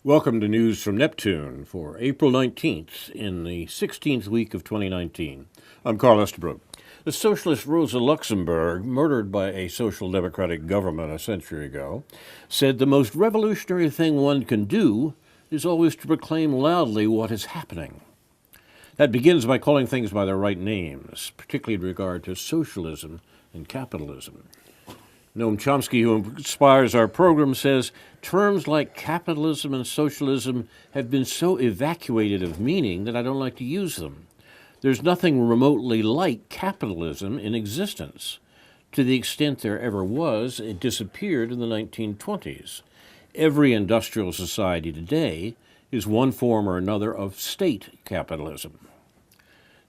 Welcome to News from Neptune for April 19th in the 16th week of 2019. I'm Carl Estabrook. The socialist Rosa Luxemburg, murdered by a social democratic government a century ago, said the most revolutionary thing one can do is always to proclaim loudly what is happening. That begins by calling things by their right names, particularly in regard to socialism and capitalism. Noam Chomsky, who inspires our program, says terms like capitalism and socialism have been so evacuated of meaning that I don't like to use them. There's nothing remotely like capitalism in existence. To the extent there ever was, it disappeared in the 1920s. Every industrial society today is one form or another of state capitalism.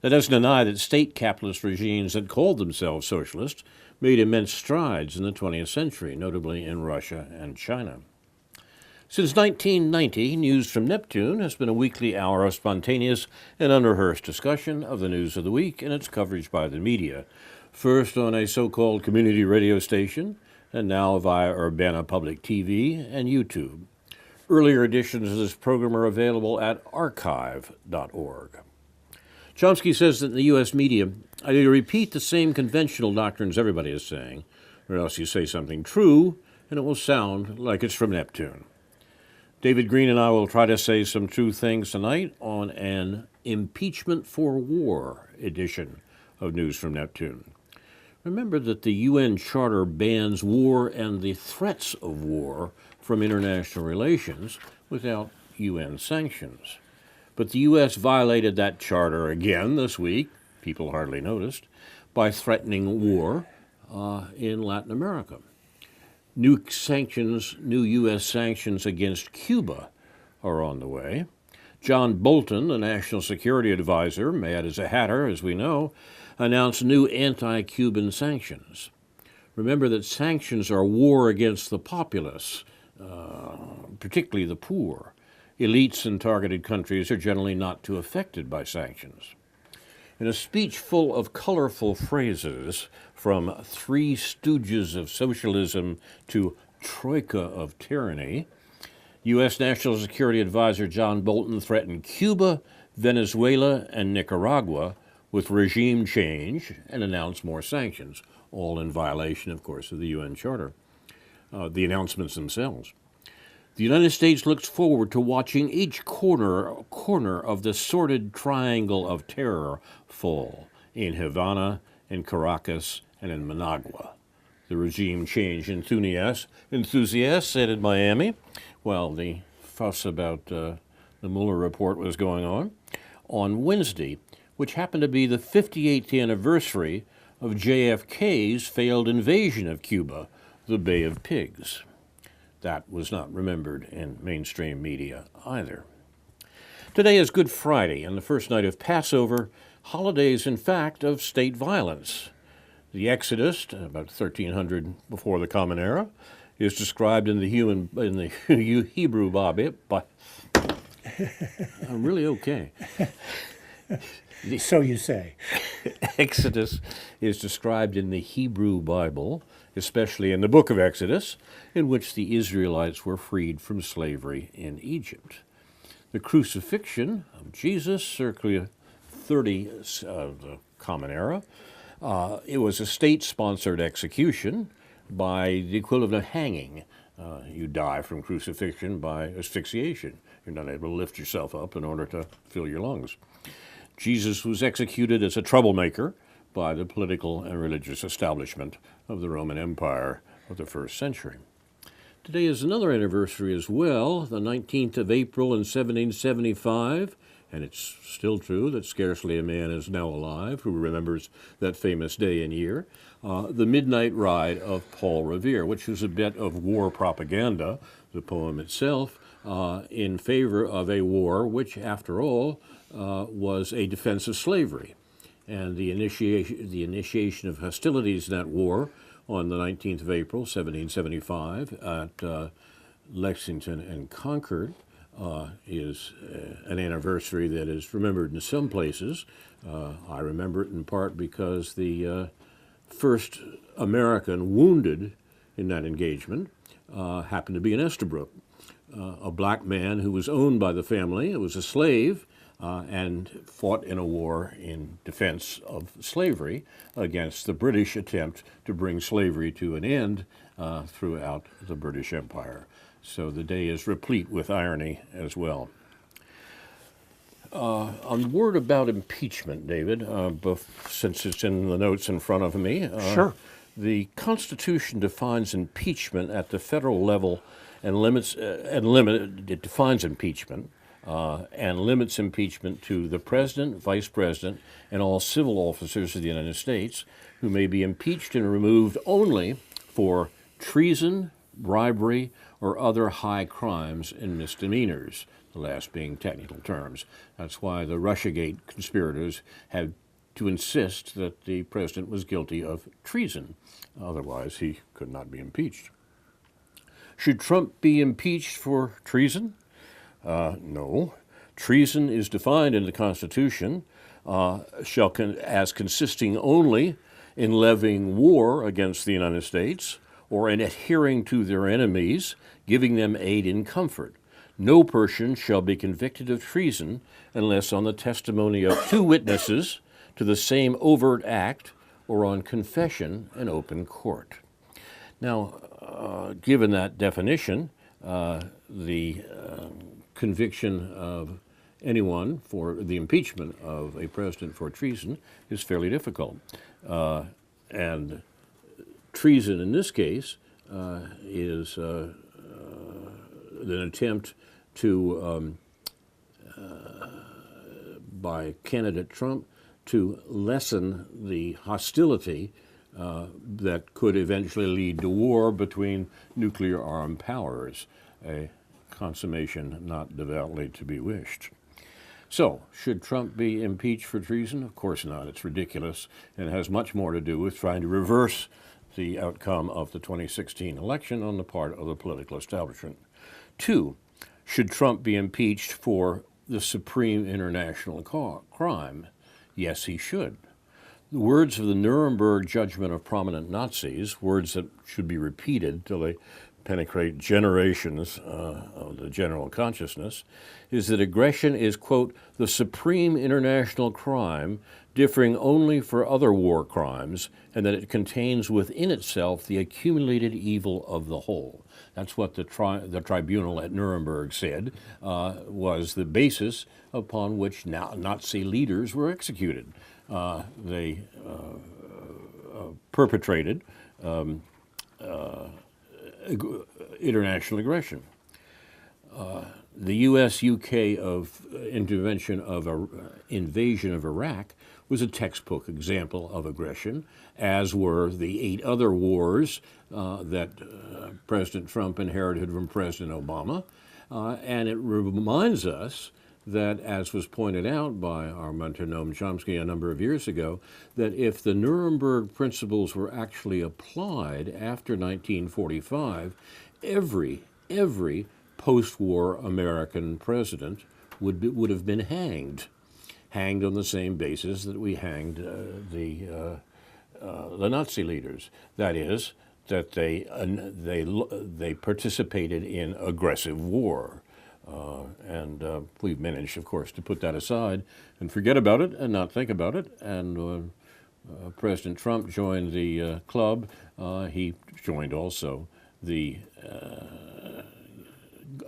That doesn't deny that state capitalist regimes that called themselves socialist made immense strides in the 20th century, notably in Russia and China. Since 1990, News from Neptune has been a weekly hour of spontaneous and unrehearsed discussion of the news of the week and its coverage by the media, first on a so-called community radio station, and now via Urbana Public TV and YouTube. Earlier editions of this program are available at archive.org. Chomsky says that in the U.S. media, either you repeat the same conventional doctrines everybody is saying, or else you say something true, and it will sound like it's from Neptune. David Green and I will try to say some true things tonight on an Impeachment for War edition of News from Neptune. Remember that the UN Charter bans war and the threats of war from international relations without UN sanctions. But the U.S. violated that charter again this week, people hardly noticed, by threatening war in Latin America. New U.S. sanctions against Cuba are on the way. John Bolton, the National Security Advisor, mad as a hatter, as we know, announced new anti-Cuban sanctions. Remember that sanctions are war against the populace, particularly the poor. Elites in targeted countries are generally not too affected by sanctions. In a speech full of colorful phrases, from three stooges of socialism to troika of tyranny, U.S. National Security Advisor John Bolton threatened Cuba, Venezuela, and Nicaragua with regime change and announced more sanctions, all in violation, of course, of the UN Charter, the announcements themselves. The United States looks forward to watching each corner of the sordid triangle of terror fall in Havana, in Caracas, and in Managua. The regime change enthusiasts said in Miami, while the fuss about the Mueller report was going on Wednesday, which happened to be the 58th anniversary of JFK's failed invasion of Cuba, the Bay of Pigs. That was not remembered in mainstream media either. Today is Good Friday and the first night of Passover, holidays, in fact, of state violence. The Exodus, about 1300 before the Common Era, is described in the Hebrew Bible. I'm really okay. So you say. Exodus is described in the Hebrew Bible, especially in the book of Exodus, in which the Israelites were freed from slavery in Egypt. The crucifixion of Jesus, circa 30 of the Common Era, it was a state-sponsored execution by the equivalent of hanging. You die from crucifixion by asphyxiation. You're not able to lift yourself up in order to fill your lungs. Jesus was executed as a troublemaker by the political and religious establishment of the Roman Empire of the first century. Today is another anniversary as well, the 19th of April in 1775, and it's still true that scarcely a man is now alive who remembers that famous day and year, the Midnight Ride of Paul Revere, which was a bit of war propaganda, the poem itself, in favor of a war which, after all, was a defense of slavery. And the initiation of hostilities in that war on the 19th of April, 1775, at Lexington and Concord, is an anniversary that is remembered in some places. I remember it in part because the first American wounded in that engagement happened to be an Estabrook, a black man who was owned by the family. It was a slave and fought in a war in defense of slavery against the British attempt to bring slavery to an end throughout the British Empire. So the day is replete with irony as well. A word about impeachment, David, since it's in the notes in front of me. Sure. The Constitution defines impeachment at the federal level and it defines impeachment and limits impeachment to the president, vice president, and all civil officers of the United States who may be impeached and removed only for treason, bribery, or other high crimes and misdemeanors, the last being technical terms. That's why the Russiagate conspirators had to insist that the president was guilty of treason. Otherwise, he could not be impeached. Should Trump be impeached for treason? No. Treason is defined in the Constitution as consisting only in levying war against the United States or in adhering to their enemies, giving them aid and comfort. No person shall be convicted of treason unless on the testimony of two witnesses to the same overt act or on confession in open court. Now, given that definition, the conviction of anyone for the impeachment of a president for treason is fairly difficult. And treason in this case is an attempt to, by candidate Trump, to lessen the hostility that could eventually lead to war between nuclear armed powers, a consummation not devoutly to be wished. So, should Trump be impeached for treason? Of course not. It's ridiculous and has much more to do with trying to reverse the outcome of the 2016 election on the part of the political establishment. 2, should Trump be impeached for the supreme international crime? Yes, he should. The words of the Nuremberg judgment of prominent Nazis, words that should be repeated till they penetrate generations of the general consciousness, is that aggression is, quote, the supreme international crime differing only for other war crimes, and that it contains within itself the accumulated evil of the whole. That's what the tribunal at Nuremberg said was the basis upon which Nazi leaders were executed. They perpetrated international aggression. The U.S.-UK invasion of Iraq was a textbook example of aggression, as were the 8 other wars that President Trump inherited from President Obama. And it reminds us that, as was pointed out by our mentor Noam Chomsky a number of years ago, that if the Nuremberg principles were actually applied after 1945, every post-war American president would have been hanged on the same basis that we hanged the Nazi leaders. That is, that they participated in aggressive war. And we've managed, of course, to put that aside and forget about it and not think about it. And President Trump joined the club. He joined also the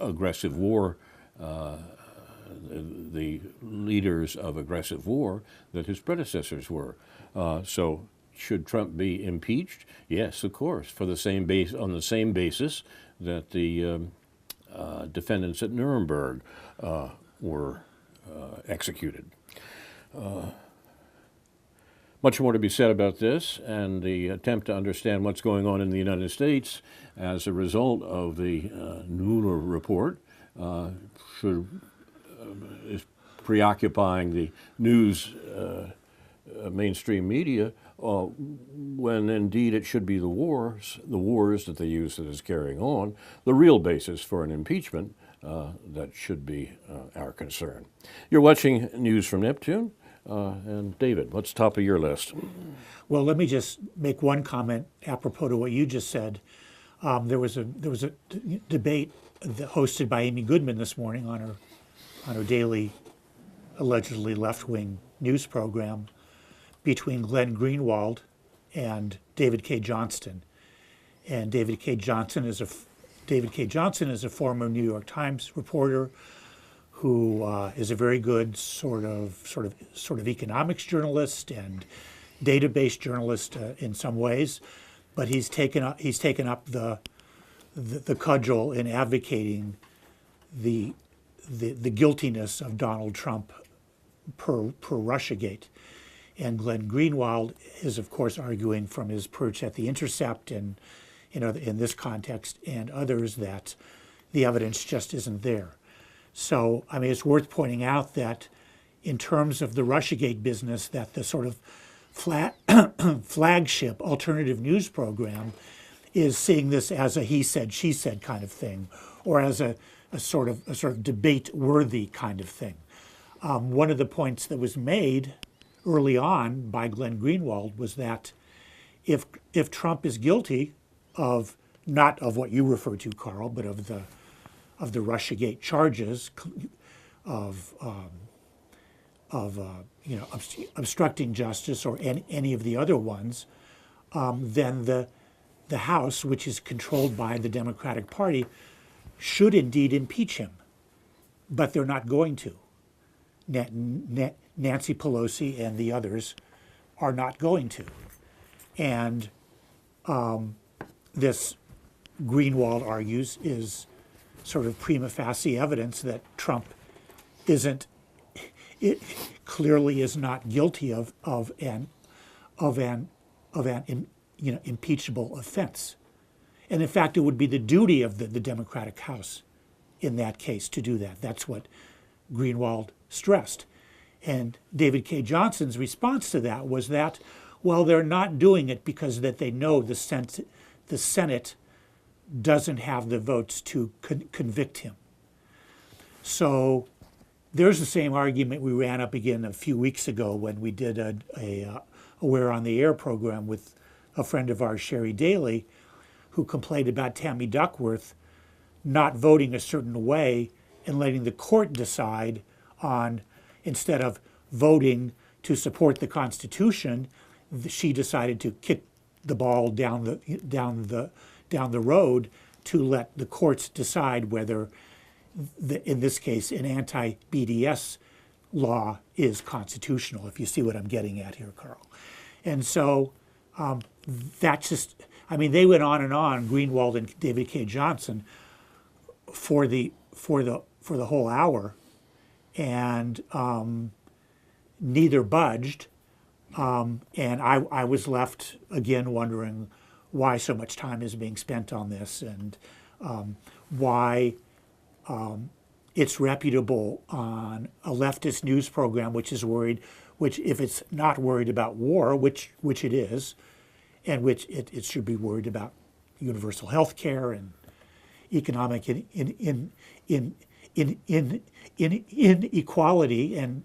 aggressive war, the leaders of aggressive war that his predecessors were. So should Trump be impeached? Yes, of course, on the same basis that the defendants at Nuremberg were executed. Much more to be said about this, and the attempt to understand what's going on in the United States as a result of the Mueller report is preoccupying the news mainstream media, when indeed it should be the wars that they use that is carrying on, the real basis for an impeachment that should be our concern. You're watching News from Neptune, and David, what's top of your list? Well, let me just make one comment apropos to what you just said. There was a debate hosted by Amy Goodman this morning on her daily, allegedly left-wing news program, between Glenn Greenwald and David K. Johnston. And David K. Johnston is a former New York Times reporter who is a very good sort of economics journalist and database journalist in some ways, but he's taken up the cudgel in advocating the guiltiness of Donald Trump per Russiagate. And Glenn Greenwald is, of course, arguing from his perch at The Intercept and in this context and others that the evidence just isn't there. So, I mean, it's worth pointing out that in terms of the Russiagate business, that the sort of flagship alternative news program is seeing this as a he said, she said kind of thing, or as a sort of debate-worthy kind of thing. One of the points that was made early on by Glenn Greenwald was that if Trump is guilty of not of what you refer to, Carl, but of the Russiagate charges of obstructing justice or any of the other ones, then the House, which is controlled by the Democratic Party, should indeed impeach him, but they're not going to. Nancy Pelosi and the others are not going to. And this, Greenwald argues, is sort of prima facie evidence that Trump clearly is not guilty of an impeachable offense. And in fact, it would be the duty of the Democratic House in that case to do that. That's what Greenwald stressed. And David K. Johnston's response to that was that, well, they're not doing it because that they know the Senate doesn't have the votes to convict him. So there's the same argument we ran up again a few weeks ago when we did a We're on the Air program with a friend of ours, Sherry Daly, who complained about Tammy Duckworth not voting a certain way and letting the court decide on, instead of voting to support the Constitution, she decided to kick the ball down the road to let the courts decide whether, in this case, an anti-BDS law is constitutional, if you see what I'm getting at here, Carl. And so that's just, I mean, they went on, Greenwald and David K. Johnston, for the whole hour, and neither budged. And I was left again wondering why so much time is being spent on this, and why it's reputable on a leftist news program which if it's not worried about war, which it is, and which it should be worried about universal health care and economic inequality and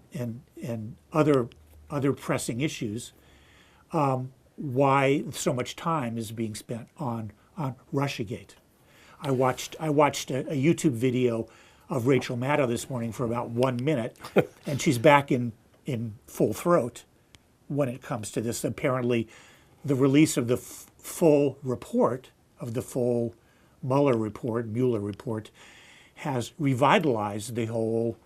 other pressing issues, why so much time is being spent on Russiagate. I watched a YouTube video of Rachel Maddow this morning for about 1 minute, and she's back in full throat when it comes to this. Apparently, the release of the full report, of the full Mueller report, has revitalized the whole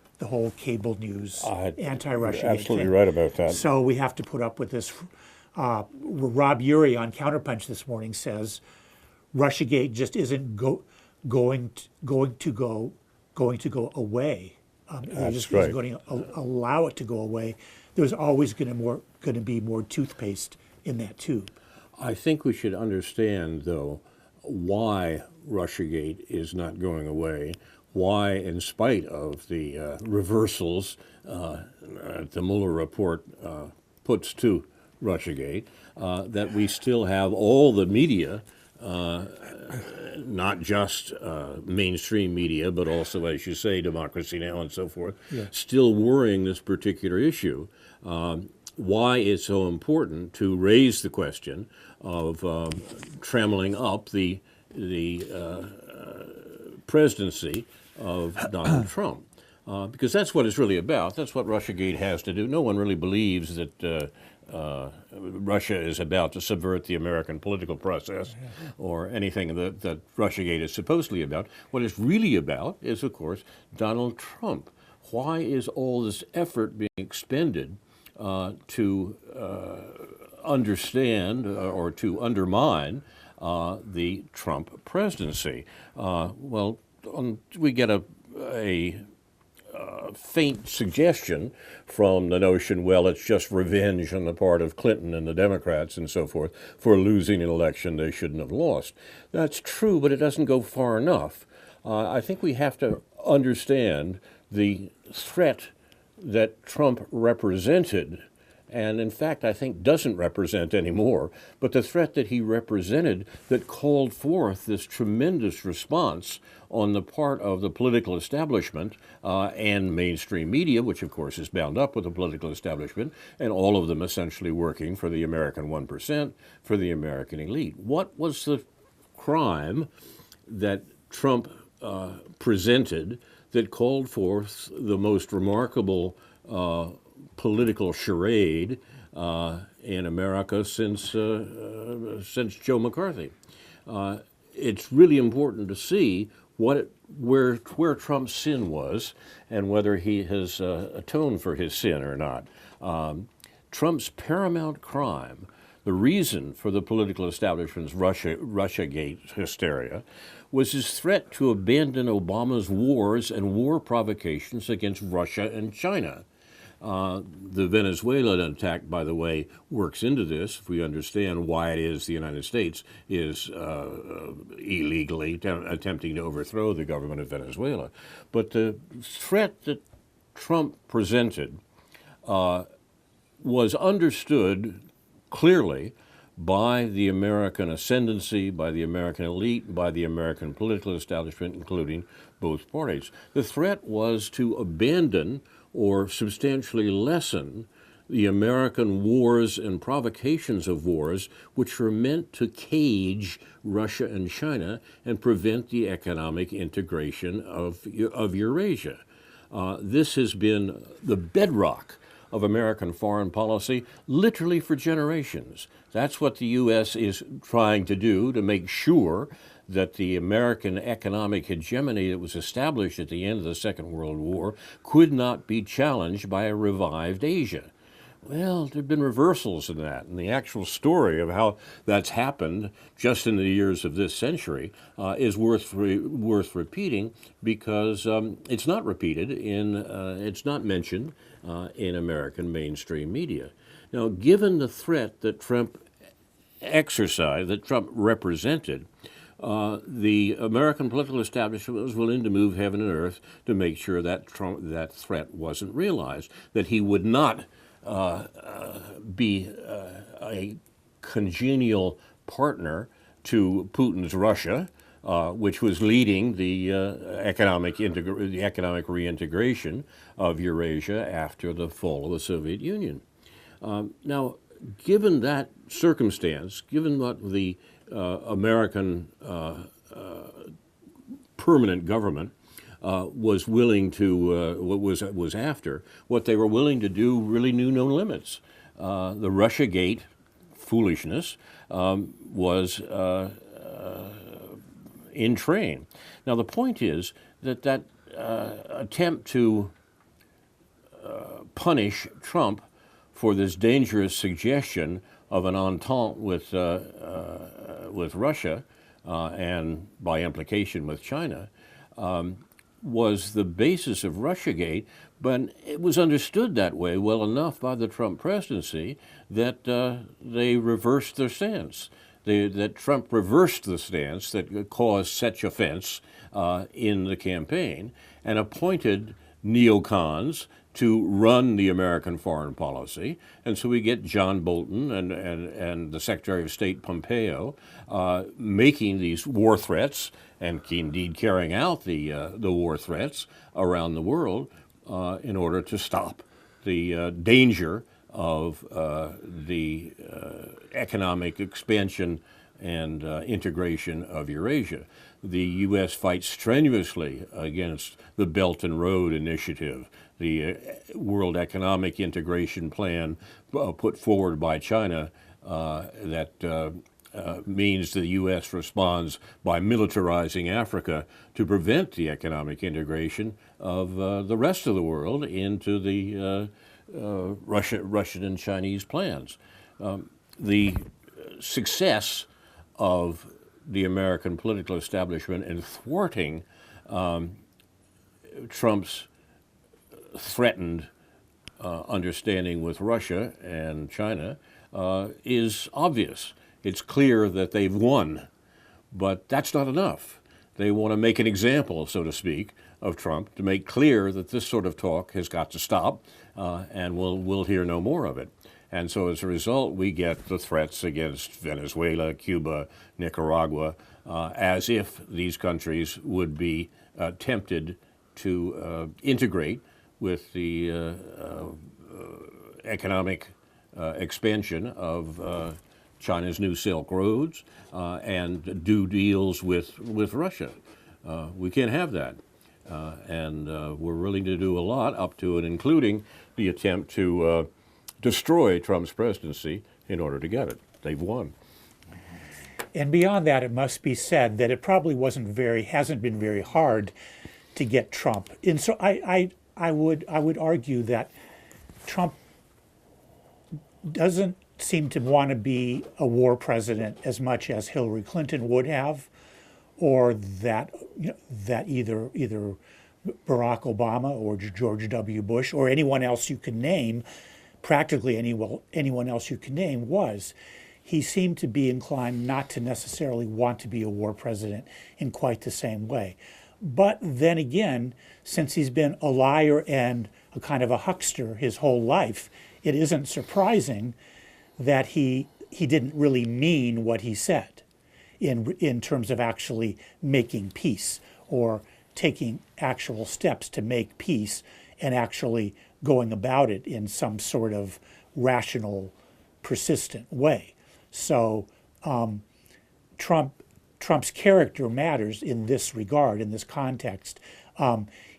cable news anti-Russiagate thing. Absolutely right about that. So we have to put up with this. Rob Urey on Counterpunch this morning says Russiagate just isn't going to go away. They're just right. going to allow it to go away. There's always going to be more toothpaste in that tube. I think we should understand, though, why Russiagate is not going away, why, in spite of the reversals the Mueller report puts to Russiagate, that we still have all the media, not just mainstream media, but also, as you say, Democracy Now! And so forth, still worrying this particular issue. Why it's so important to raise the question of trammeling up the presidency of Donald Trump. Because that's what it's really about. That's what Russiagate has to do. No one really believes that Russia is about to subvert the American political process or anything that Russiagate is supposedly about. What it's really about is, of course, Donald Trump. Why is all this effort being expended to understand or to undermine the Trump presidency? We get a faint suggestion from the notion, well, it's just revenge on the part of Clinton and the Democrats and so forth for losing an election they shouldn't have lost. That's true, but it doesn't go far enough. I think we have to understand the threat that Trump represented, and in fact I think doesn't represent anymore, but the threat that he represented that called forth this tremendous response on the part of the political establishment and mainstream media, which of course is bound up with the political establishment, and all of them essentially working for the American 1%, for the American elite. What was the crime that Trump presented that called forth the most remarkable political charade in America since Joe McCarthy? It's really important to see where Trump's sin was and whether he has atoned for his sin or not. Trump's paramount crime, the reason for the political establishment's Russiagate hysteria, was his threat to abandon Obama's wars and war provocations against Russia and China. The Venezuelan attack, by the way, works into this if we understand why it is the United States is illegally attempting to overthrow the government of Venezuela. But the threat that Trump presented was understood clearly by the American ascendancy, by the American elite, by the American political establishment, including both parties. The threat was to abandon or substantially lessen the American wars and provocations of wars, which were meant to cage Russia and China and prevent the economic integration of Eurasia. This has been the bedrock of American foreign policy literally for generations. That's what the U.S. is trying to do to make sure that the American economic hegemony that was established at the end of the Second World War could not be challenged by a revived Asia. Well, there have been reversals in that, and the actual story of how that's happened just in the years of this century is worth repeating because it's not repeated it's not mentioned in American mainstream media. Now, given the threat that Trump exercised, that Trump represented, the American political establishment was willing to move heaven and earth to make sure that that threat wasn't realized, that he would not be a congenial partner to Putin's Russia, which was leading the economic reintegration of Eurasia after the fall of the Soviet Union. Now, given that circumstance, given what the American permanent government was willing to, was after, what they were willing to do really knew no limits. The Russiagate foolishness was in train. Now, the point is that attempt to punish Trump for this dangerous suggestion of an entente with Russia and by implication with China was the basis of Russiagate, but it was understood that way well enough by the Trump presidency that they reversed their stance. That Trump reversed the stance that caused such offense in the campaign and appointed neocons to run the American foreign policy. And so we get John Bolton and the Secretary of State Pompeo making these war threats and indeed carrying out the war threats around the world in order to stop the danger of the economic expansion and integration of Eurasia. the U.S. fights strenuously against the Belt and Road Initiative, the World Economic Integration Plan put forward by China that means the U.S. responds by militarizing Africa to prevent the economic integration of the rest of the world into the Russian and Chinese plans. The success of the American political establishment in thwarting Trump's threatened understanding with Russia and China is obvious. It's clear that they've won, but that's not enough. They want to make an example, so to speak, of Trump to make clear that this sort of talk has got to stop, and we'll hear no more of it. And so as a result, we get the threats against Venezuela, Cuba, Nicaragua, as if these countries would be tempted to integrate with the economic expansion of China's new Silk Roads and do deals with Russia. We can't have that. And we're willing to do a lot up to and including the attempt to destroy Trump's presidency in order to get it. They've won. And beyond that, it must be said that it probably hasn't been very hard to get Trump. And so I would argue that Trump doesn't seem to want to be a war president as much as Hillary Clinton would have, or that either Barack Obama or George W. Bush or anyone else you can name, practically anyone else you can name was. He seemed to be inclined not to necessarily want to be a war president in quite the same way. But then again, since he's been a liar and a kind of a huckster his whole life, it isn't surprising that he didn't really mean what he said in terms of actually making peace or taking actual steps to make peace and actually going about it in some sort of rational, persistent way. So Trump's character matters in this regard, in this context.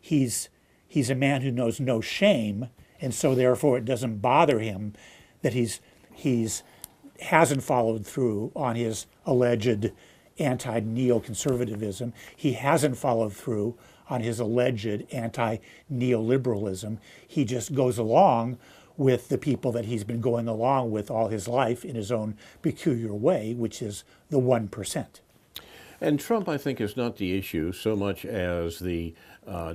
He's a man who knows no shame, and so therefore it doesn't bother him that he's hasn't followed through on his alleged anti-neoconservatism. He hasn't followed through on his alleged anti-neoliberalism. He just goes along with the people that he's been going along with all his life in his own peculiar way, which is the 1%. And Trump, I think, is not the issue so much as the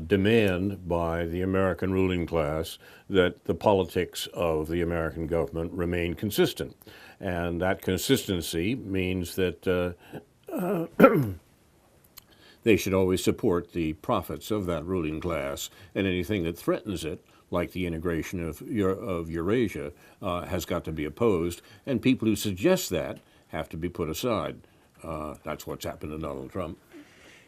demand by the American ruling class that the politics of the American government remain consistent. And that consistency means that they should always support the profits of that ruling class, and anything that threatens it, like the integration of Eurasia, has got to be opposed, and people who suggest that have to be put aside. That's what's happened to Donald Trump.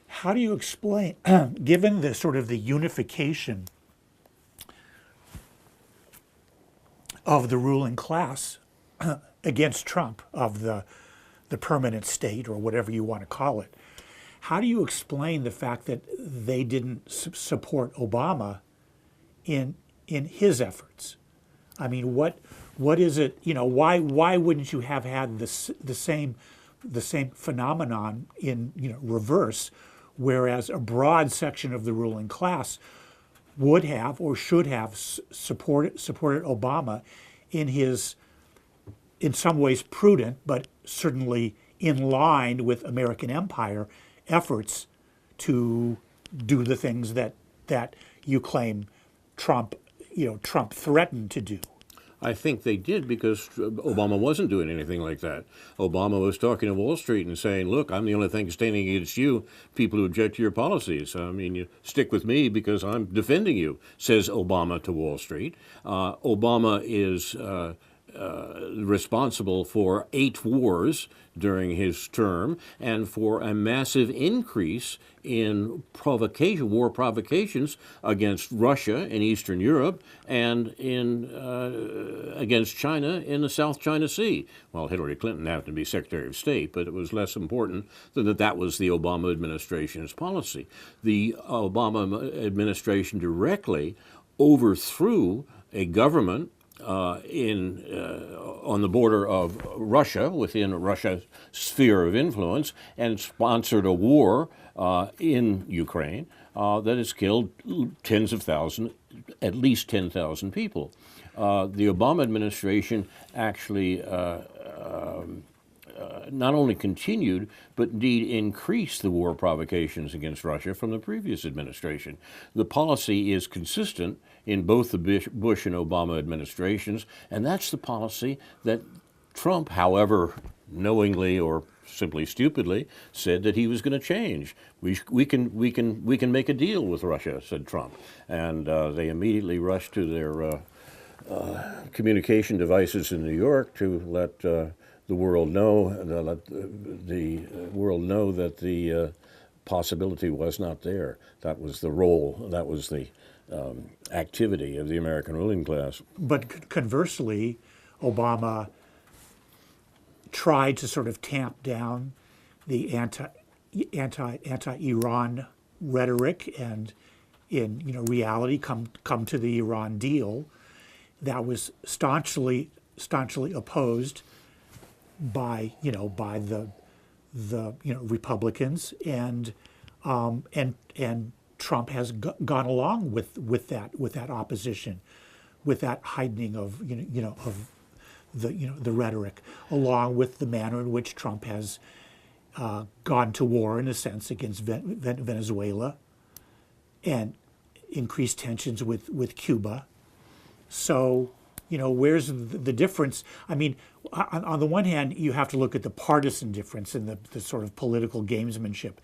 How do you explain, given the sort of the unification of the ruling class against Trump, of the permanent state or whatever you want to call it, how do you explain the fact that they didn't support Obama in his efforts? I mean, what is it? Why wouldn't you have had the same phenomenon in reverse, whereas a broad section of the ruling class would have or should have supported Obama in his, in some ways prudent, but certainly in line with American empire efforts to do the things that you claim Trump threatened to do. I think they did because Obama wasn't doing anything like that. Obama was talking to Wall Street and saying, look, I'm the only thing standing against you, people who object to your policies. I mean, you stick with me because I'm defending you, says Obama to Wall Street. Obama is responsible for 8 wars during his term and for a massive increase in war provocations against Russia in Eastern Europe and against China in the South China Sea. Well, Hillary Clinton happened to be Secretary of State, but it was less important than that was the Obama administration's policy. The Obama administration directly overthrew a government on the border of Russia, within Russia's sphere of influence, and sponsored a war in Ukraine that has killed tens of thousands, at least 10,000 people. The Obama administration actually not only continued, but indeed increased the war provocations against Russia from the previous administration. The policy is consistent in both the Bush and Obama administrations, and that's the policy that Trump, however knowingly or simply stupidly, said that he was going to change. We can make a deal with Russia, said Trump, and they immediately rushed to their communication devices in New York to let the world know, that the possibility was not there. That was the role. That was the activity of the American ruling class. But conversely, Obama tried to sort of tamp down the anti-Iran rhetoric, and in reality come to the Iran deal that was staunchly opposed by the Republicans, and Trump has gone along with that opposition, with that heightening of the rhetoric, along with the manner in which Trump has gone to war, in a sense, against Venezuela, and increased tensions with Cuba. So, where's the difference? I mean, on the one hand, you have to look at the partisan difference in the sort of political gamesmanship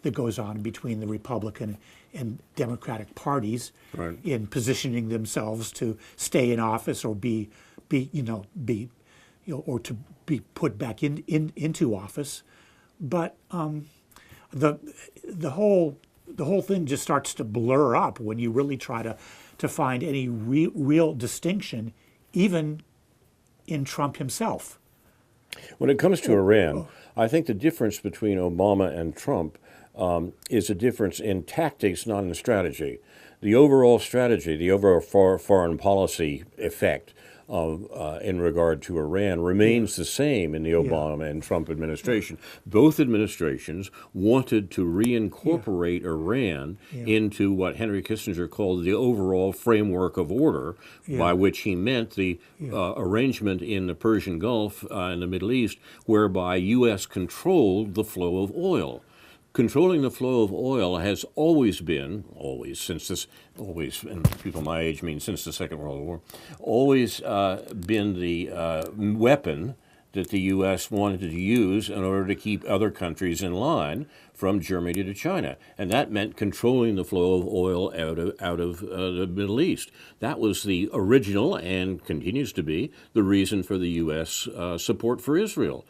that goes on between the Republican and Democratic parties, right, in positioning themselves to stay in office or be put back into office. But the whole thing just starts to blur up when you really try to find any real distinction, even in Trump himself. When it comes to Iran, I think the difference between Obama and Trump is a difference in tactics, not in strategy. The overall strategy, the overall foreign policy effect in regard to Iran remains the same in the Obama and Trump administration. Both administrations wanted to reincorporate Iran into what Henry Kissinger called the overall framework of order, by which he meant the arrangement in the Persian Gulf and the Middle East, whereby U.S. controlled the flow of oil. Controlling the flow of oil has always, and people my age mean since the Second World War, always been the weapon that the U.S. wanted to use in order to keep other countries in line, from Germany to China. And that meant controlling the flow of oil out of the Middle East. That was the original, and continues to be, the reason for the U.S. Support for Israel.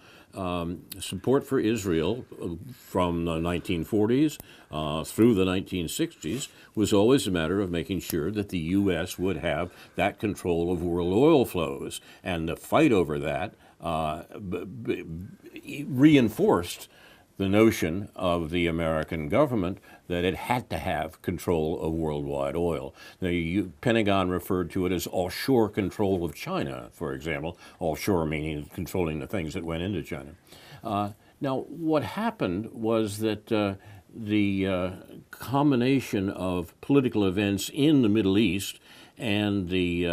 Support for Israel from the 1940s through the 1960s was always a matter of making sure that the U.S. would have that control of world oil flows. And the fight over that reinforced the notion of the American government that it had to have control of worldwide oil. The Pentagon referred to it as offshore control of China, for example, offshore meaning controlling the things that went into China. Now, what happened was that the combination of political events in the Middle East and the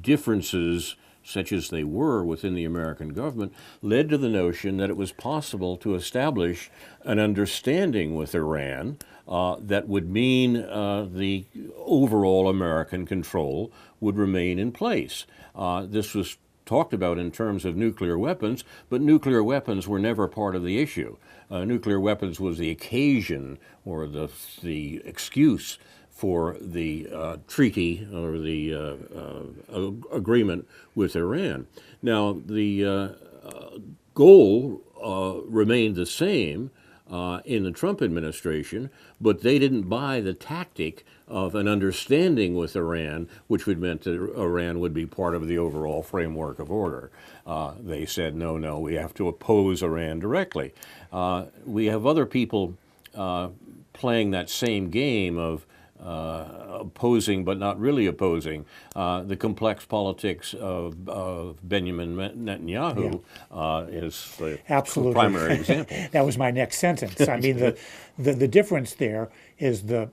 differences, such as they were within the American government, led to the notion that it was possible to establish an understanding with Iran that would mean the overall American control would remain in place. This was talked about in terms of nuclear weapons, but nuclear weapons were never part of the issue. Nuclear weapons was the occasion or the excuse for the treaty or the agreement with Iran. Now, the goal remained the same in the Trump administration, but they didn't buy the tactic of an understanding with Iran, which would meant that Iran would be part of the overall framework of order. They said, no, we have to oppose Iran directly. We have other people playing that same game of opposing but not really opposing. The complex politics of Benjamin Netanyahu is the Absolutely. primary example. That was my next sentence. I mean, the difference there is the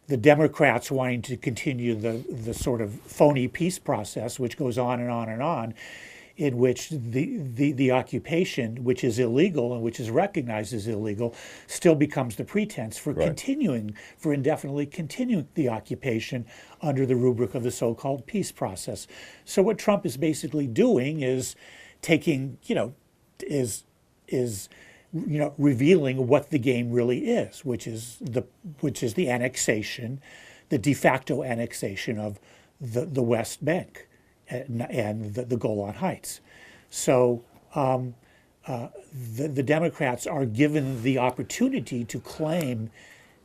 Democrats wanting to continue the sort of phony peace process, which goes on and on and on, in which the occupation, which is illegal and which is recognized as illegal, still becomes the pretense for indefinitely continuing the occupation under the rubric of the so-called peace process. So what Trump is basically doing is taking, revealing what the game really is, which is the annexation, the de facto annexation of the West Bank and the Golan Heights. So the Democrats are given the opportunity to claim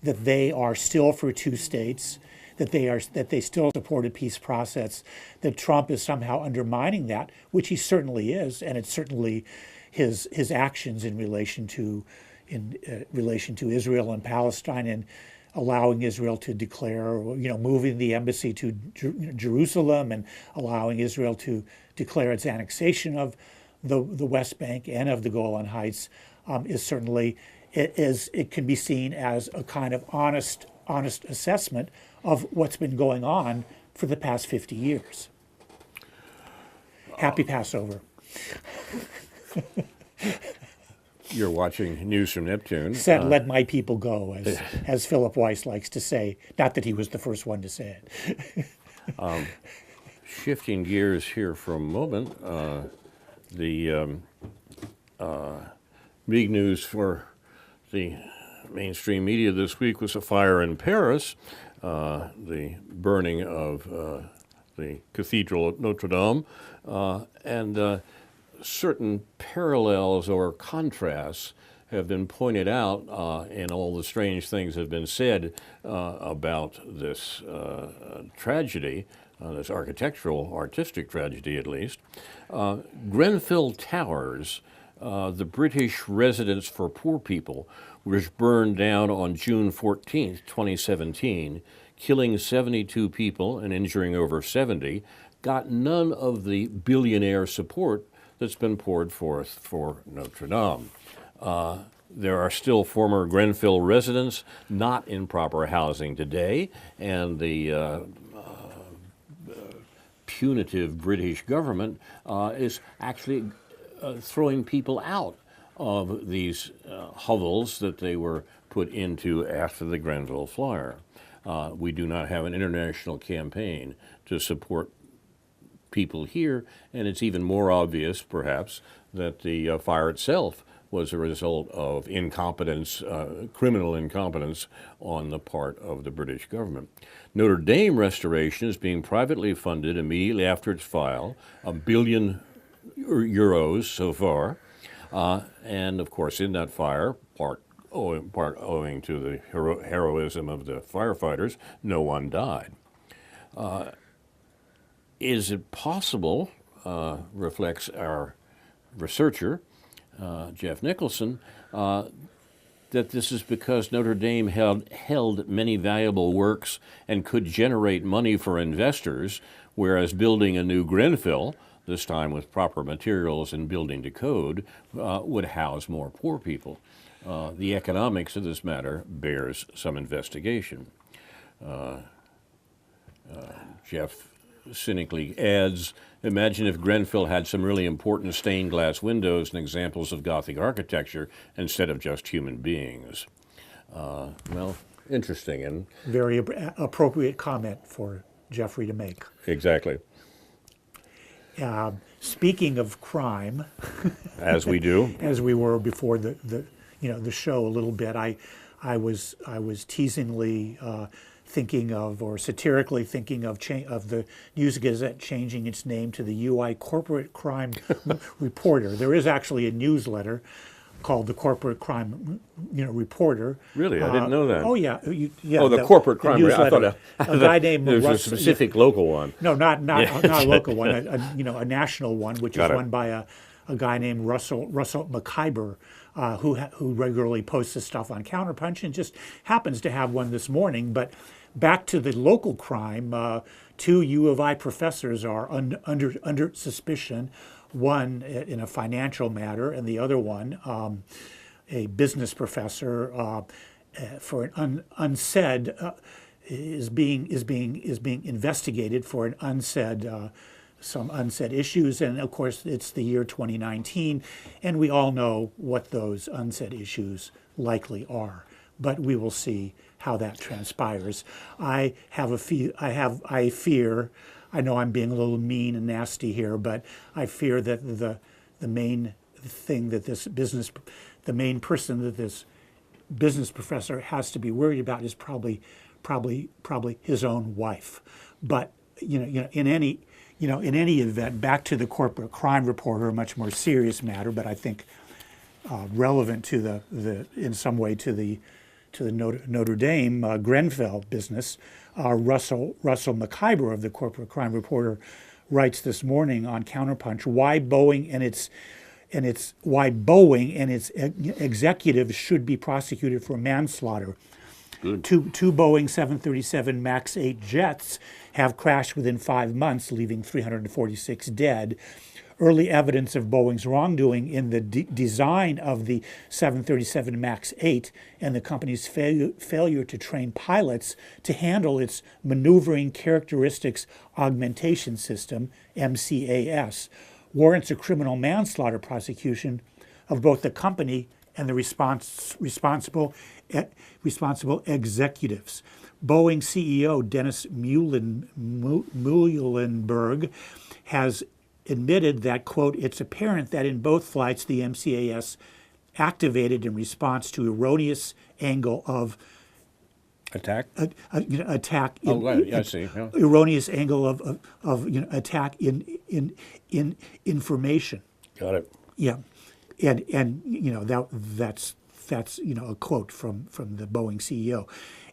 that they are still for two states, that they still support a peace process, that Trump is somehow undermining that, which he certainly is, and it's certainly his actions in relation to Israel and Palestine and allowing Israel to declare, moving the embassy to Jerusalem and allowing Israel to declare its annexation of the West Bank and of the Golan Heights is certainly, it can be seen as a kind of honest assessment of what's been going on for the past 50 years. Happy Passover. You're watching News from Neptune. Said, let my people go, as Philip Weiss likes to say. Not that he was the first one to say it. Shifting gears here for a moment, the big news for the mainstream media this week was a fire in Paris, the burning of the Cathedral at Notre Dame, and certain parallels or contrasts have been pointed out in all the strange things that have been said about this tragedy, this artistic tragedy at least. Grenfell Towers, the British residence for poor people, was burned down on June 14th, 2017, killing 72 people and injuring over 70, got none of the billionaire support that's been poured forth for Notre Dame. There are still former Grenfell residents not in proper housing today, and the punitive British government is actually throwing people out of these hovels that they were put into after the Grenfell fire. We do not have an international campaign to support people here, and it's even more obvious, perhaps, that the fire itself was a result of incompetence, criminal incompetence on the part of the British government. Notre Dame restoration is being privately funded immediately after its file, €1 billion so far, and of course in that fire, part owing to the heroism of the firefighters, no one died. Is it possible, reflects our researcher, Jeff Nicholson, that this is because Notre Dame held many valuable works and could generate money for investors, whereas building a new Grenfell, this time with proper materials and building to code, would house more poor people? The economics of this matter bears some investigation. Jeff cynically adds, imagine if Grenfell had some really important stained glass windows and examples of Gothic architecture instead of just human beings. Well, interesting. And very appropriate comment for Jeffrey to make. Exactly. Speaking of crime, as we do, as we were before the show a little bit, I was teasingly thinking of, or satirically thinking of the News Gazette changing its name to the UI Corporate Crime Reporter. There is actually a newsletter called the Corporate Crime, Reporter. Really, I didn't know that. Oh yeah, yeah. Oh, the corporate crime. I thought a guy named there's Russ, a specific local one. No, not a local one. A national one, which is run by a guy named Russell McIver, who regularly posts this stuff on Counterpunch, and just happens to have one this morning. But back to the local crime, 2 U of I professors are under suspicion. One in a financial matter, and the other one, a business professor, for an unsaid is being investigated for an unsaid some unsaid issues, and of course it's the year 2019, and we all know what those unsaid issues likely are. But we will see how that transpires. I fear. I know I'm being a little mean and nasty here, but I fear that the main thing that the main person that this business professor has to be worried about is probably his own wife. But in any event, back to the Corporate Crime Reporter, a much more serious matter, but I think relevant to the in some way to the Notre Dame Grenfell business. Russell McIver of the Corporate Crime Reporter writes this morning on Counterpunch why Boeing and its executives should be prosecuted for manslaughter. Good. Two Boeing 737 MAX 8 jets have crashed within 5 months, leaving 346 dead. Early evidence of Boeing's wrongdoing in the design of the 737 MAX 8 and the company's failure to train pilots to handle its Maneuvering Characteristics Augmentation System, MCAS, warrants a criminal manslaughter prosecution of both the company and the responsible executives. Boeing CEO Dennis Muilenburg has admitted that, quote, it's apparent that in both flights the MCAS activated in response to erroneous angle of attack. Attack. I see. Yeah. Erroneous angle of attack in information. Got it. Yeah, and that's a quote from the Boeing CEO,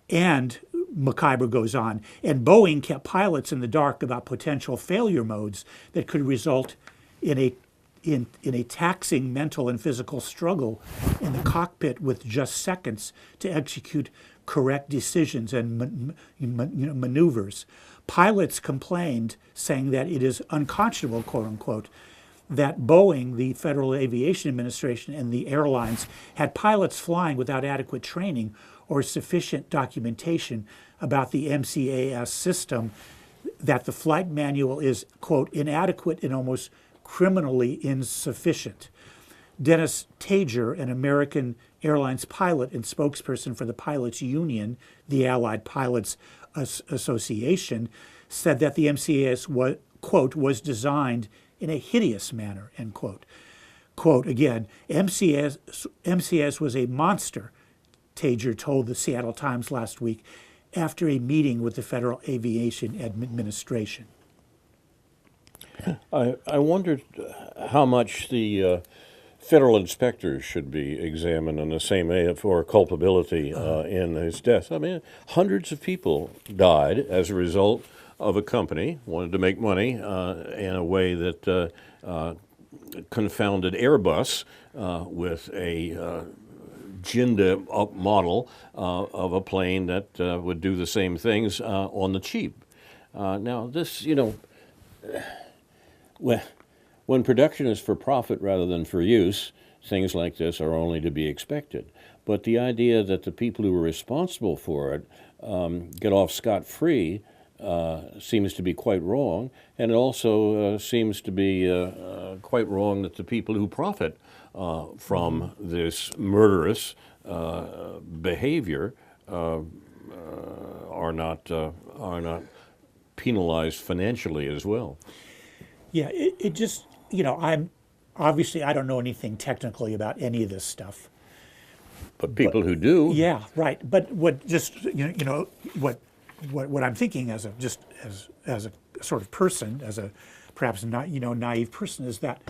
and McIver goes on, and Boeing kept pilots in the dark about potential failure modes that could result in a taxing mental and physical struggle in the cockpit with just seconds to execute correct decisions and maneuvers. Pilots complained, saying that it is unconscionable, quote unquote, that Boeing, the Federal Aviation Administration, and the airlines had pilots flying without adequate training or sufficient documentation about the MCAS system, that the flight manual is, quote, inadequate and almost criminally insufficient. Dennis Tager, an American Airlines pilot and spokesperson for the pilots union, the Allied Pilots Association, said that the MCAS was, quote, was designed in a hideous manner, end quote. Quote, again, MCAS was a monster, Tager told the Seattle Times last week after a meeting with the Federal Aviation Administration. I wondered how much the federal inspectors should be examined in the same way for culpability in his death. I mean, hundreds of people died as a result of a company wanted to make money in a way that confounded Airbus with a ginned-up model of a plane that would do the same things on the cheap. Now, this, when production is for profit rather than for use, things like this are only to be expected. But the idea that the people who are responsible for it get off scot-free seems to be quite wrong, and it also seems to be quite wrong that the people who profit from this murderous behavior are not penalized financially as well. Yeah, it just, I don't know anything technically about any of this stuff, But people who do, Yeah, right. But what just what I'm thinking as a sort of person, as a perhaps not naive person, is that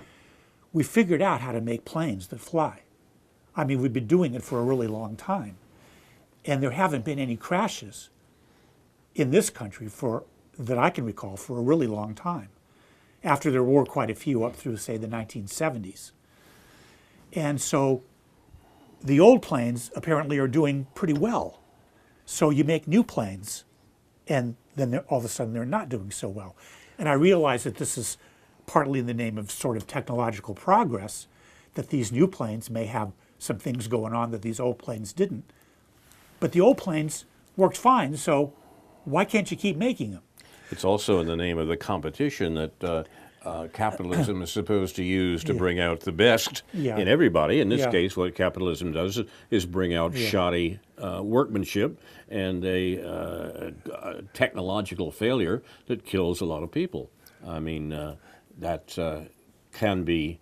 we figured out how to make planes that fly. I mean, we've been doing it for a really long time, and there haven't been any crashes in this country for that I can recall for a really long time. After there were quite a few up through, say, the 1970s. And so the old planes apparently are doing pretty well. So you make new planes, and then all of a sudden they're not doing so well. And I realize that this is partly in the name of sort of technological progress, that these new planes may have some things going on that these old planes didn't. But the old planes worked fine, so why can't you keep making them? it's also in the name of the competition that capitalism is supposed to use to bring out the best in everybody. In this case, what capitalism does is bring out shoddy workmanship and a technological failure that kills a lot of people. I mean, that can be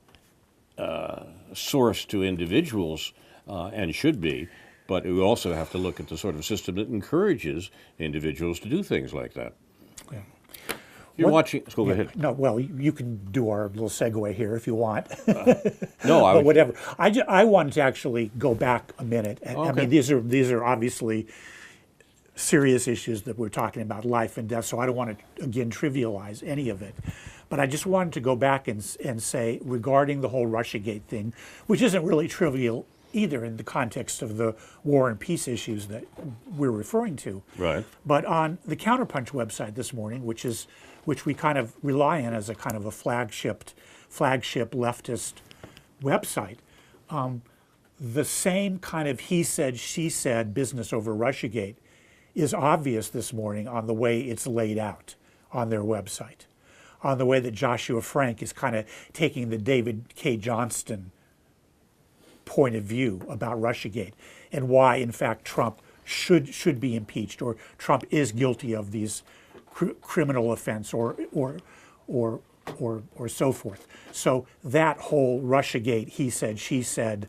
sourced to individuals and should be, but we also have to look at the sort of system that encourages individuals to do things like that. Yeah. You're watching. Let's go ahead. No, well, you can do our little segue here if you want. No, but whatever. I wanted to actually go back a minute. And, I mean, these are obviously serious issues that we're talking about, life and death. So I don't want to again trivialize any of it. But I just wanted to go back and say regarding the whole Russiagate thing, which isn't really trivial either in the context of the war and peace issues that we're referring to. Right. But on the Counterpunch website this morning, which we kind of rely on as a kind of a flagship leftist website, the same kind of he said, she said business over Russiagate is obvious this morning on the way it's laid out on their website, on the way that Joshua Frank is kind of taking the David K. Johnston point of view about Russiagate and why, in fact, Trump should be impeached, or Trump is guilty of these criminal offense or so forth. So that whole Russiagate, he said, she said,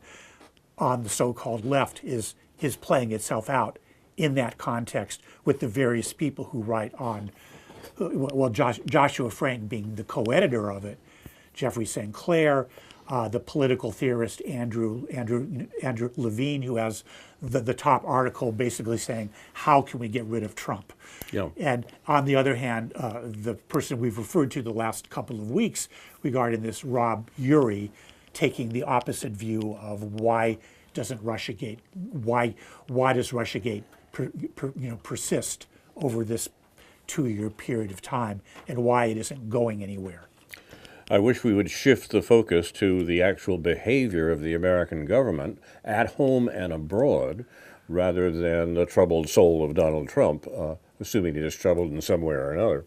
on the so-called left is playing itself out in that context with the various people who write on. Well, Joshua Frank being the co-editor of it, Jeffrey St. Clair, the political theorist Andrew Levine, who has the top article basically saying, how can we get rid of Trump? Yeah. And on the other hand, the person we've referred to the last couple of weeks regarding this, Rob Urey, taking the opposite view of why does Russiagate persist over this 2-year period of time, and why it isn't going anywhere. I wish we would shift the focus to the actual behavior of the American government at home and abroad, rather than the troubled soul of Donald Trump, assuming he is troubled in some way or another.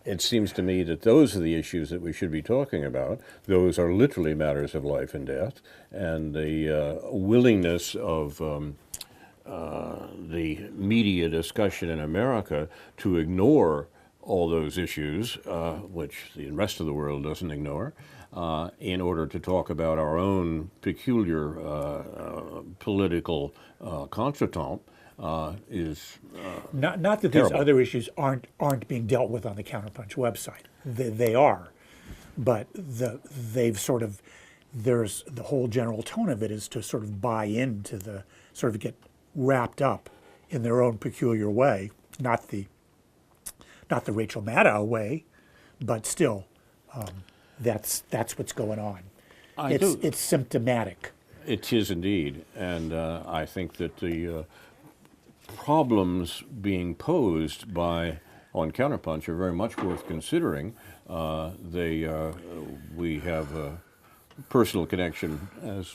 It seems to me that those are the issues that we should be talking about. Those are literally matters of life and death, and the willingness of the media discussion in America to ignore all those issues, which the rest of the world doesn't ignore, in order to talk about our own peculiar political contretemps, is not that terrible. these other issues aren't being dealt with on the Counterpunch website. They are, but they've sort of, there's the whole general tone of it is to sort of buy into the, sort of get wrapped up in their own peculiar way, not the Rachel Maddow way, but still, that's what's going on. It's symptomatic. It is indeed, and I think that the problems being posed on Counterpunch are very much worth considering. We have a personal connection, as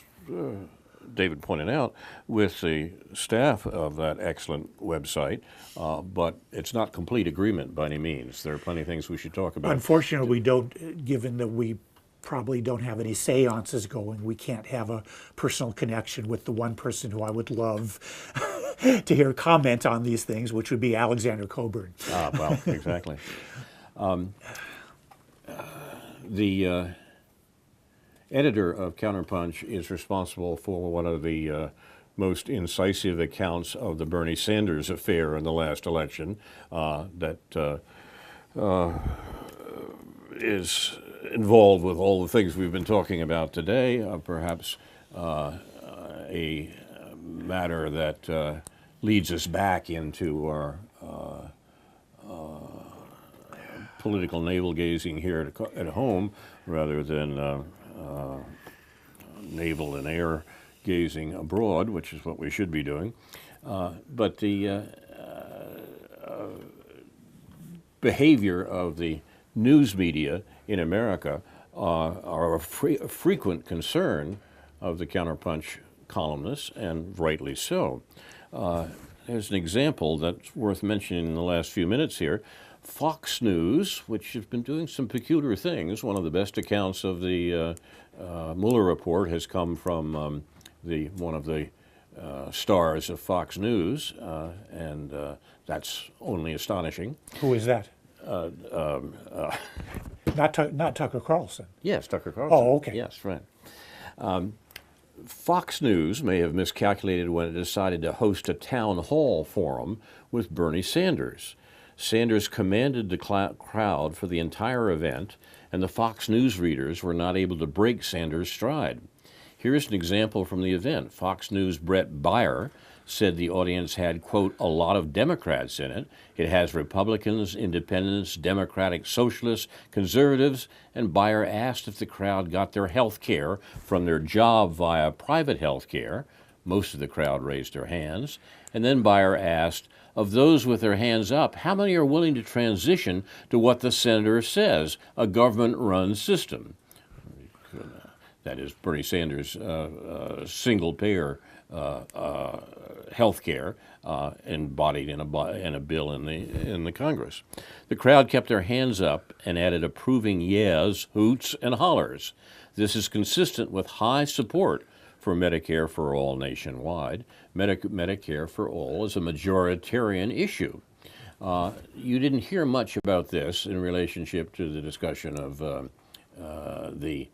David pointed out, with the staff of that excellent website, but it's not complete agreement by any means. There are plenty of things we should talk about. Unfortunately, we don't, given that we probably don't have any seances going, we can't have a personal connection with the one person who I would love to hear comment on these things, which would be Alexander Coburn. Well, exactly. The editor of Counterpunch is responsible for one of the most incisive accounts of the Bernie Sanders affair in the last election that is involved with all the things we've been talking about today, perhaps a matter that leads us back into our political navel-gazing here at home rather than navel and air gazing abroad, which is what we should be doing. But the behavior of the news media in America are a frequent concern of the Counterpunch columnists, and rightly so. There's an example that's worth mentioning in the last few minutes here. Fox News, which has been doing some peculiar things. One of the best accounts of the Mueller report has come from one of the stars of Fox News, and that's only astonishing. Who is that? Not Tucker Carlson. Yes, Tucker Carlson. Oh, okay. Yes, right. Fox News may have miscalculated when it decided to host a town hall forum with Bernie Sanders. Sanders commanded the crowd for the entire event, and the Fox News readers were not able to break Sanders' stride. Here's an example from the event. Fox News' Brett Baier said the audience had, quote, a lot of Democrats in it. It has Republicans, independents, Democratic socialists, conservatives, and Baier asked if the crowd got their health care from their job via private health care. Most of the crowd raised their hands. And then Baier asked, of those with their hands up, how many are willing to transition to what the senator says, a government-run system? That is Bernie Sanders' single-payer health care embodied in a bill in the Congress. The crowd kept their hands up and added approving yeahs, hoots, and hollers. This is consistent with high support for Medicare for all nationwide. Medicare for all is a majoritarian issue. You didn't hear much about this in relationship to the discussion of the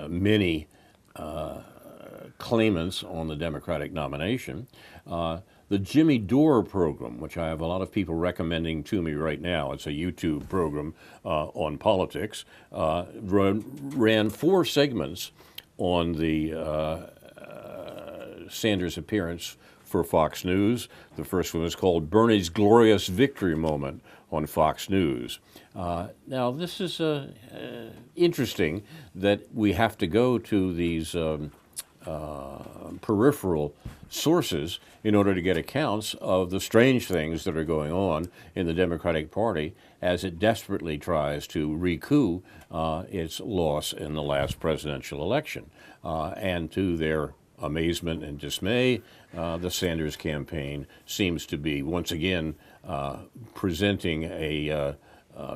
many claimants on the Democratic nomination. The Jimmy Dore program, which I have a lot of people recommending to me right now, it's a YouTube program on politics, ran 4 segments on the Sanders appearance for Fox News. The first one was called Bernie's Glorious Victory Moment on Fox News. Now, this is interesting that we have to go to these peripheral sources in order to get accounts of the strange things that are going on in the Democratic Party as it desperately tries to recoup its loss in the last presidential election. And to their amazement and dismay, the Sanders campaign seems to be once again presenting a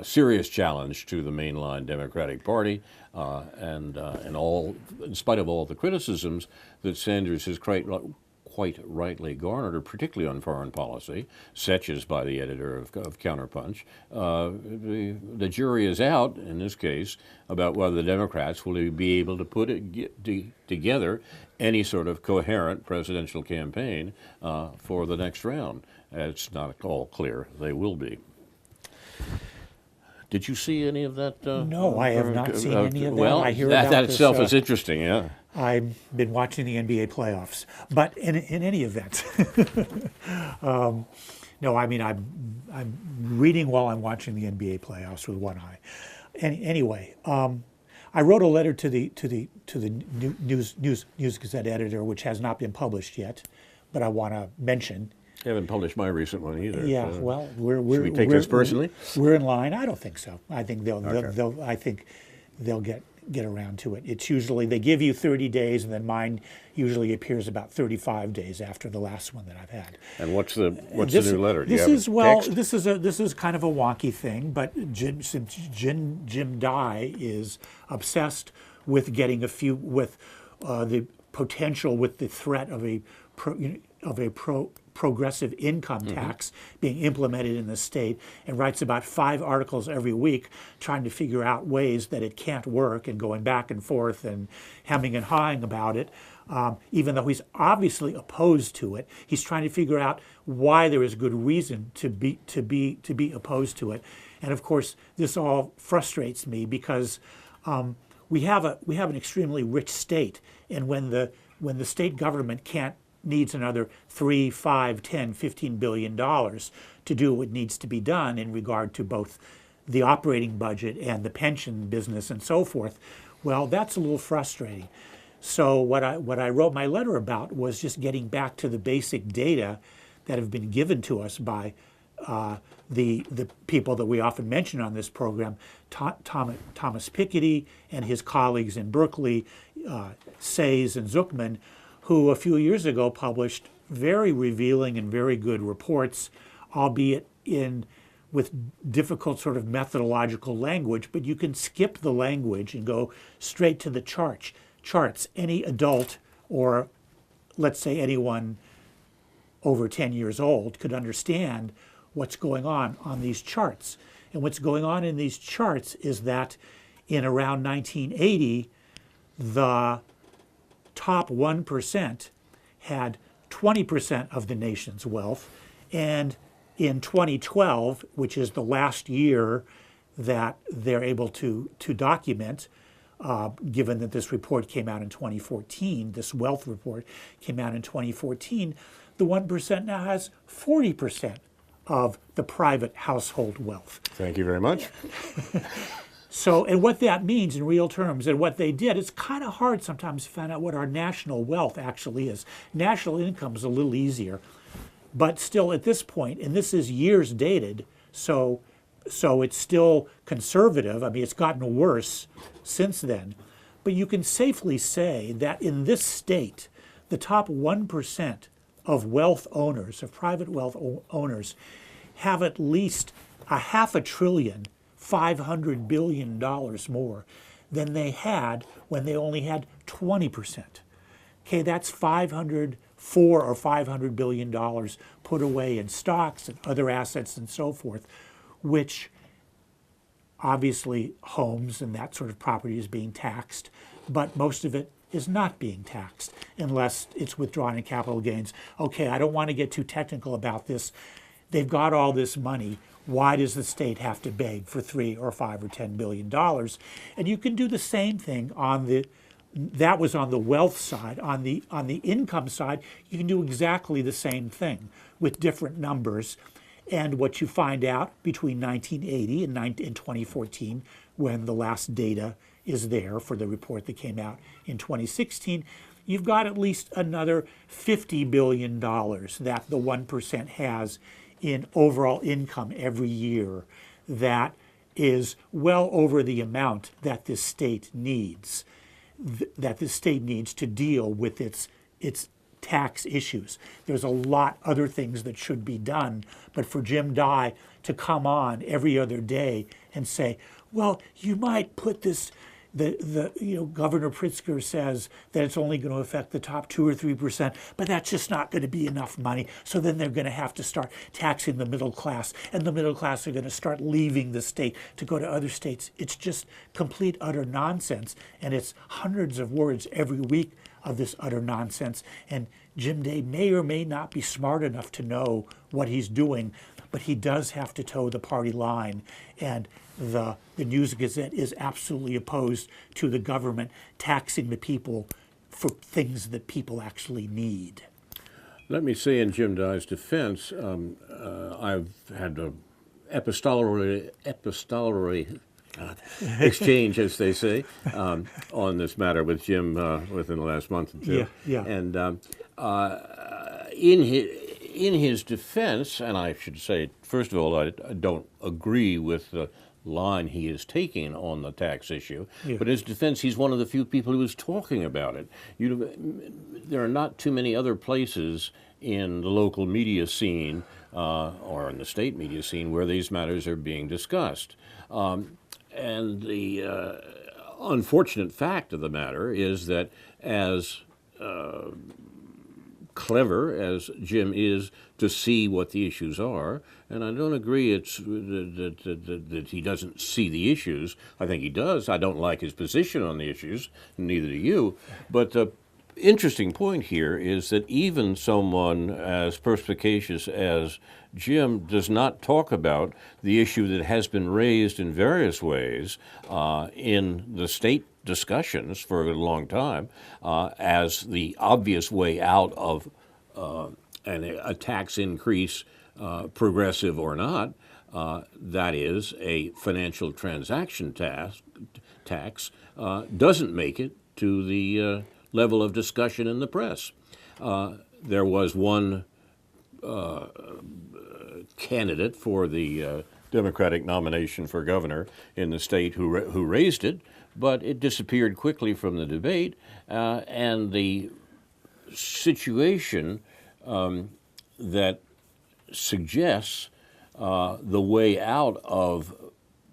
serious challenge to the mainline Democratic Party, and in spite of all the criticisms that Sanders has quite rightly garnered, particularly on foreign policy, such as by the editor of Counterpunch, the jury is out in this case about whether the Democrats will be able to put together any sort of coherent presidential campaign for the next round. It's not at all clear they will be. Did you see any of that? No, I have not seen any of that. Well, I hear that about itself this, is interesting, yeah. I've been watching the NBA playoffs, but in any event, no, I mean I'm reading while I'm watching the NBA playoffs with one eye. Anyway, I wrote a letter to the News Gazette editor, which has not been published yet, but I want to mention. I haven't published my recent one either. Yeah, so. well, Should we take this personally? We're in line. I don't think so. I think they'll get around to it. It's usually they give you 30 days, and then mine usually appears about 35 days after the last one that I've had. And what's the new letter? Do you have text? This is kind of a wonky thing, but since Jim Dye is obsessed with getting the potential with the threat of a progressive income tax being implemented in the state, and writes about 5 articles every week trying to figure out ways that it can't work and going back and forth and hemming and hawing about it. even though he's obviously opposed to it. He's trying to figure out why there is good reason to be opposed to it. And of course, this all frustrates me because we have an extremely rich state, and when the state government needs another 3, 5, 10, 15 billion dollars to do what needs to be done in regard to both the operating budget and the pension business and so forth, well, that's a little frustrating. So what I wrote my letter about was just getting back to the basic data that have been given to us by the people that we often mention on this program, Thomas Piketty and his colleagues in Berkeley, Sayes and Zuckman, who a few years ago published very revealing and very good reports, albeit with difficult sort of methodological language, but you can skip the language and go straight to the charts. Any adult, or let's say anyone over 10 years old, could understand what's going on these charts. And what's going on in these charts is that in around 1980, the top 1% had 20% of the nation's wealth, and in 2012, which is the last year that they're able to document, given that this report came out in 2014, this wealth report came out in 2014, the 1% now has 40% of the private household wealth. Thank you very much. So, and what that means in real terms, and what they did, it's kind of hard sometimes to find out what our national wealth actually is. National income is a little easier, but still at this point, and this is years dated, so it's still conservative. I mean, it's gotten worse since then. But you can safely say that in this state, the top 1% of wealth owners, of private wealth owners, have at least $500 billion more than they had when they only had 20%. Okay, that's $400 or $500 billion put away in stocks and other assets and so forth, which obviously homes and that sort of property is being taxed, but most of it is not being taxed unless it's withdrawn in capital gains. Okay, I don't want to get too technical about this. They've got all this money. Why does the state have to beg for $3 or $5 or $10 billion? And you can do the same thing that was on the wealth side. On the income side, you can do exactly the same thing with different numbers. And what you find out between 1980 and 2014, when the last data is there for the report that came out in 2016, you've got at least another $50 billion that the 1% has in overall income every year. That is well over the amount that this state needs, to deal with its tax issues. There's a lot other things that should be done, but for Jim Dye to come on every other day and say, well, you might put this, Governor Pritzker says that it's only going to affect the top 2 or 3%, but that's just not going to be enough money. So then they're going to have to start taxing the middle class, and the middle class are going to start leaving the state to go to other states. It's just complete, utter nonsense, and it's hundreds of words every week of this utter nonsense. And Jim Day may or may not be smart enough to know what he's doing, but he does have to toe the party line. And the News Gazette is absolutely opposed to the government taxing the people for things that people actually need. Let me say in Jim Dye's defense, I've had an epistolary exchange, as they say, on this matter with Jim within the last month or two. Yeah. And in his defense, and I should say, first of all, I don't agree with the line he is taking on the tax issue, but in his defense, he's one of the few people who is talking about it. There are not too many other places in the local media scene or in the state media scene where these matters are being discussed. And the unfortunate fact of the matter is that as clever as Jim is to see what the issues are, and I don't agree that he doesn't see the issues. I think he does. I don't like his position on the issues, neither do you. But interesting point here is that even someone as perspicacious as Jim does not talk about the issue that has been raised in various ways in the state discussions for a long time as the obvious way out of a tax increase, progressive or not. That is, a financial transaction tax doesn't make it to the level of discussion in the press. There was one candidate for the Democratic nomination for governor in the state who raised it, but it disappeared quickly from the debate, and the situation that suggests the way out of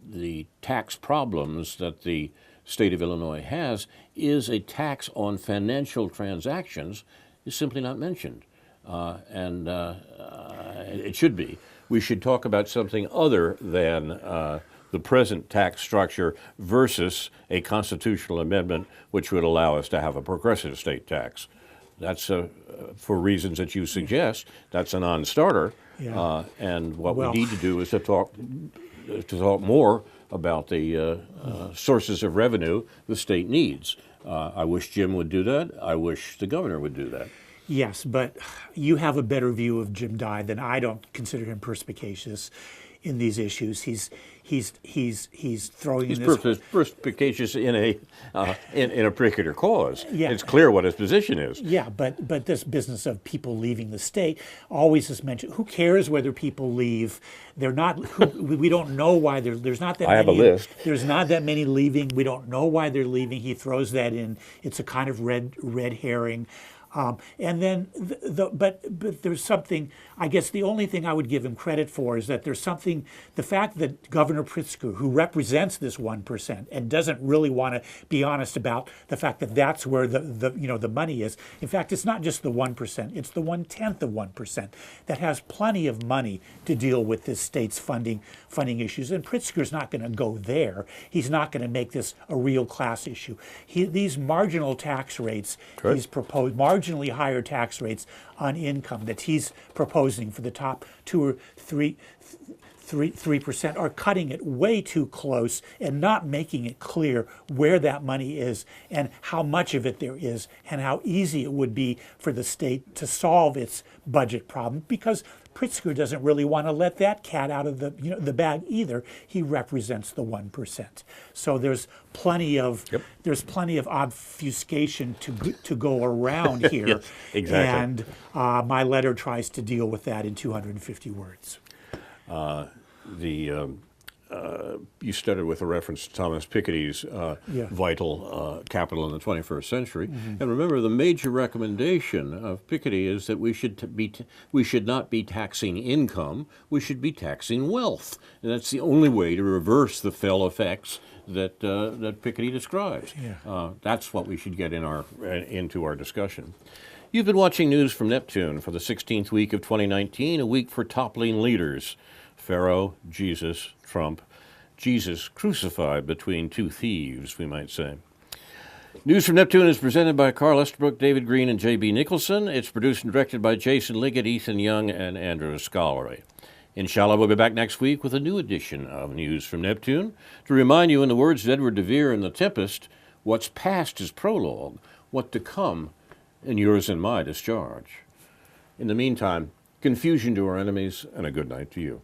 the tax problems that the state of Illinois has is a tax on financial transactions is simply not mentioned. And it should be. We should talk about something other than the present tax structure versus a constitutional amendment which would allow us to have a progressive state tax. That's, for reasons that you suggest, that's a non-starter. Yeah. And what we need to do is to talk more about the sources of revenue the state needs. I wish Jim would do that. I wish the governor would do that. Yes, but you have a better view of Jim Dye than I. Don't consider him perspicacious in these issues. He's throwing He's this. perspicacious in a particular cause. Yeah. It's clear what his position is. Yeah, but this business of people leaving the state always is mentioned. Who cares whether people leave? They're not. We don't know why there's not that. I have a list. There's not that many leaving. We don't know why they're leaving. He throws that in. It's a kind of red herring. And then, but there's something, I guess the only thing I would give him credit for is that there's something, the fact that Governor Pritzker, who represents this 1% and doesn't really want to be honest about the fact that that's where the money is. In fact, it's not just the 1%, it's the 1/10 of 1% that has plenty of money to deal with this state's funding issues. And Pritzker's not going to go there. He's not going to make this a real class issue. These marginal tax rates he's proposed, marginally higher tax rates on income that he's proposing for the top 2 or 3% are cutting it way too close and not making it clear where that money is and how much of it there is and how easy it would be for the state to solve its budget problem, because Pritzker doesn't really want to let that cat out of the bag either. He represents the 1%. So there's plenty of obfuscation to go around here. Yes, exactly. And my letter tries to deal with that in 250 words. You started with a reference to Thomas Piketty's vital capital in the 21st century. Mm-hmm. And remember, the major recommendation of Piketty is that we should not be taxing income, we should be taxing wealth. And that's the only way to reverse the fell effects that Piketty describes. Yeah. That's what we should get into our discussion. You've been watching news from Neptune for the 16th week of 2019, a week for toppling leaders. Pharaoh, Jesus, Trump, Jesus crucified between two thieves, we might say. News from Neptune is presented by Carl Estabrook, David Green, and J.B. Nicholson. It's produced and directed by Jason Liggett, Ethan Young, and Andrew Scollery. Inshallah, we'll be back next week with a new edition of News from Neptune to remind you, in the words of Edward de Vere in The Tempest, what's past is prologue, what to come in yours and my discharge. In the meantime, confusion to our enemies, and a good night to you.